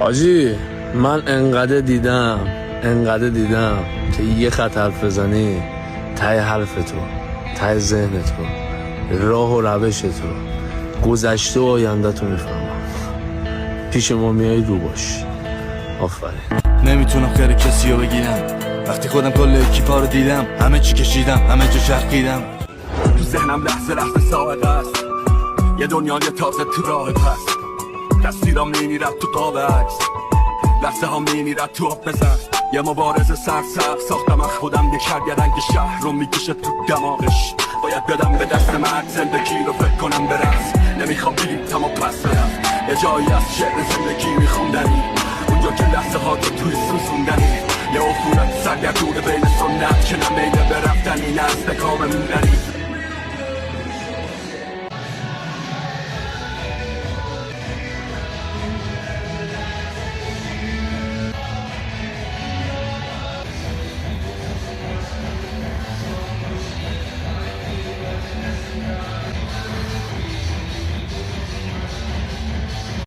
حاجی من انقدر دیدم که یه خط حرف بزنی ته حرف تو، ته ذهن تو، راه و روش تو، گذشته و آینده تو میفهمم. پیش ما میای رو باش. آفرین. نمیتونم خیر کسی رو بگیرم وقتی خودم کل اکیپا رو دیدم، همه چی کشیدم، همه جا چرخیدم. تو ذهنم لحظه ساعت است، یه دنیای تازه تو راه پس. تصویرام نمیرد تو قاب عکس، لحظه ها میمیرد تو آب بزن. یه مبارزه سرسخت ساختم از خودم، یه کرگ رنگ شهر رو میکشه تو دماغش. باید بدم به دست مرد زندگی رو فکر کنم برس. نمیخوام بلیتم و پس برم، یه جایی از شعر زندگی میخوندن